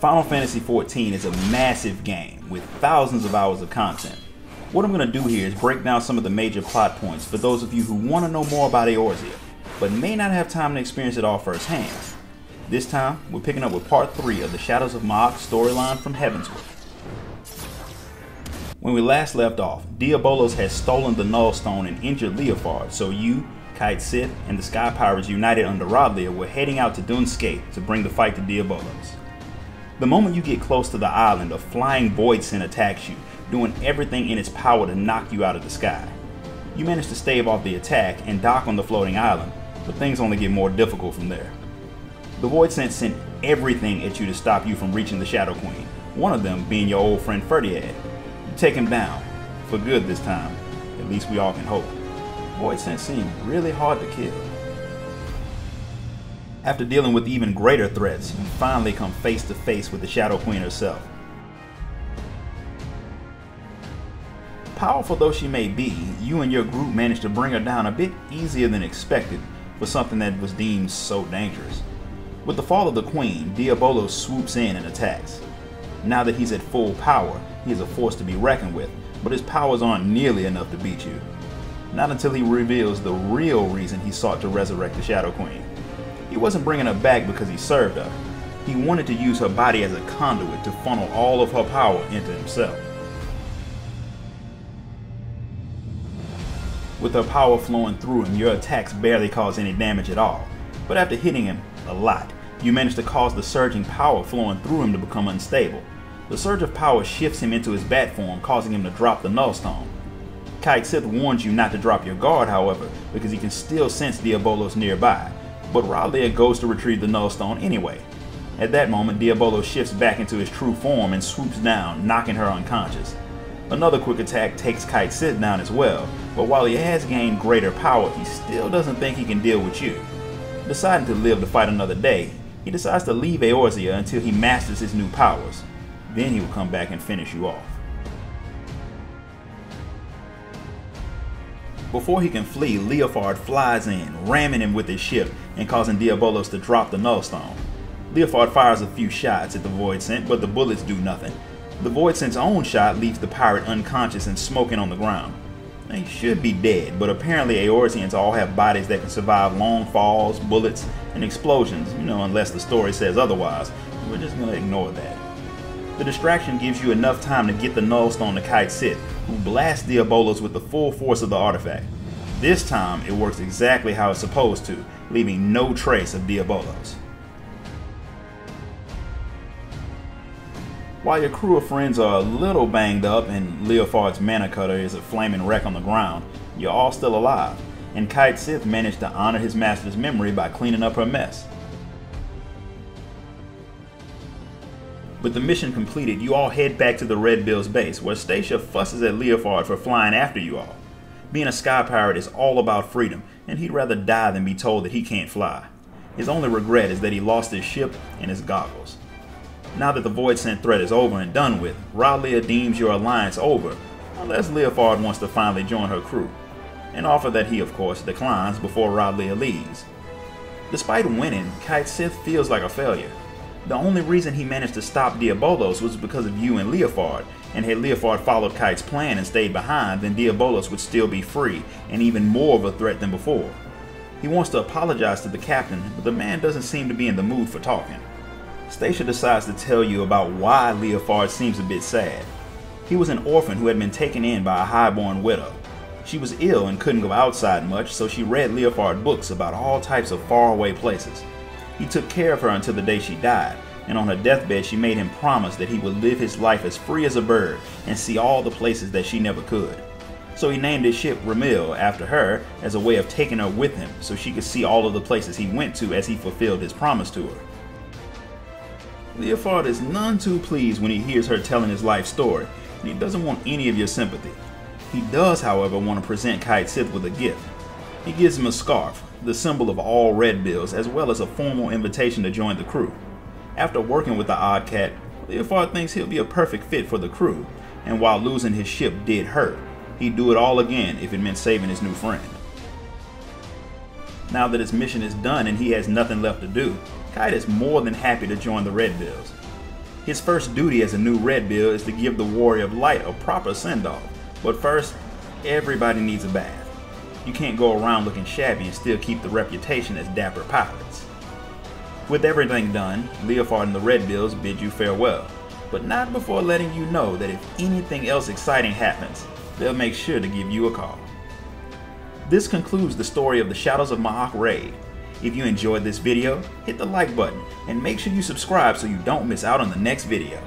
Final Fantasy XIV is a massive game with thousands of hours of content. What I'm going to do here is break down some of the major plot points for those of you who want to know more about Eorzea, but may not have time to experience it all firsthand. This time, we're picking up with part 3 of the Shadows of Mhach storyline from Heavensward. When we last left off, Diabolos had stolen the Nullstone and injured Leofard, so you, Kite Sith, and the Sky Pirates united under Eorzea were heading out to Scaith to bring the fight to Diabolos. The moment you get close to the island, a flying Voidsent attacks you, doing everything in its power to knock you out of the sky. You manage to stave off the attack and dock on the floating island, but things only get more difficult from there. The Voidsent sent everything at you to stop you from reaching the Shadow Queen, one of them being your old friend Ferdiad. You take him down, for good this time, at least we all can hope. Voidsent seemed really hard to kill. After dealing with even greater threats, you finally come face to face with the Shadow Queen herself. Powerful though she may be, you and your group managed to bring her down a bit easier than expected for something that was deemed so dangerous. With the fall of the Queen, Diabolos swoops in and attacks. Now that he's at full power, he is a force to be reckoned with, but his powers aren't nearly enough to beat you. Not until he reveals the real reason he sought to resurrect the Shadow Queen. He wasn't bringing her back because he served her. He wanted to use her body as a conduit to funnel all of her power into himself. With her power flowing through him, your attacks barely cause any damage at all. But after hitting him a lot, you manage to cause the surging power flowing through him to become unstable. The surge of power shifts him into his bat form, causing him to drop the Nullstone. Kite Sith warns you not to drop your guard, however, because he can still sense Diabolos nearby. But Eorzea goes to retrieve the Nullstone anyway. At that moment, Diabolos shifts back into his true form and swoops down, knocking her unconscious. Another quick attack takes Kite Sith down as well, but while he has gained greater power, he still doesn't think he can deal with you. Deciding to live to fight another day, he decides to leave Eorzea until he masters his new powers. Then he will come back and finish you off. Before he can flee, Leofard flies in, ramming him with his ship and causing Diabolos to drop the Nullstone. Leofard fires a few shots at the Voidsent, but the bullets do nothing. The Voidsent's own shot leaves the pirate unconscious and smoking on the ground. He should be dead, but apparently Eorzeans all have bodies that can survive long falls, bullets, and explosions, unless the story says otherwise. We're just going to ignore that. The distraction gives you enough time to get the Nullstone to Kite Sith, who blasts Diabolos with the full force of the artifact. This time, it works exactly how it's supposed to, leaving no trace of Diabolos. While your crew of friends are a little banged up and Leofard's mana cutter is a flaming wreck on the ground, you're all still alive, and Kite Sith managed to honor his master's memory by cleaning up her mess. With the mission completed, you all head back to the Red Bill's base, where Stacia fusses at Leofard for flying after you all. Being a sky pirate is all about freedom, and he'd rather die than be told that he can't fly. His only regret is that he lost his ship and his goggles. Now that the Voidsent threat is over and done with, Eorzea deems your alliance over, unless Leofard wants to finally join her crew, an offer that he of course declines before Eorzea leaves. Despite winning, Kite Sith feels like a failure. The only reason he managed to stop Diabolos was because of you and Leofard, and had Leofard followed Kite's plan and stayed behind, then Diabolos would still be free, and even more of a threat than before. He wants to apologize to the captain, but the man doesn't seem to be in the mood for talking. Stacia decides to tell you about why Leofard seems a bit sad. He was an orphan who had been taken in by a highborn widow. She was ill and couldn't go outside much, so she read Leofard books about all types of faraway places. He took care of her until the day she died, and on her deathbed she made him promise that he would live his life as free as a bird and see all the places that she never could. So he named his ship Ramil after her as a way of taking her with him so she could see all of the places he went to as he fulfilled his promise to her. Leofard is none too pleased when he hears her telling his life story, and he doesn't want any of your sympathy. He does, however, want to present Kite Sith with a gift. He gives him a scarf, the symbol of all Red Bills, as well as a formal invitation to join the crew. After working with the odd cat, Leofard thinks he'll be a perfect fit for the crew, and while losing his ship did hurt, he'd do it all again if it meant saving his new friend. Now that his mission is done and he has nothing left to do, Kite is more than happy to join the Red Bills. His first duty as a new Red Bill is to give the Warrior of Light a proper send-off. But first, everybody needs a bath. You can't go around looking shabby and still keep the reputation as dapper pirates. With everything done, Leofard and the Red Bills bid you farewell, but not before letting you know that if anything else exciting happens, they'll make sure to give you a call. This concludes the story of the Shadows of Mhach raid. If you enjoyed this video, hit the like button and make sure you subscribe so you don't miss out on the next video.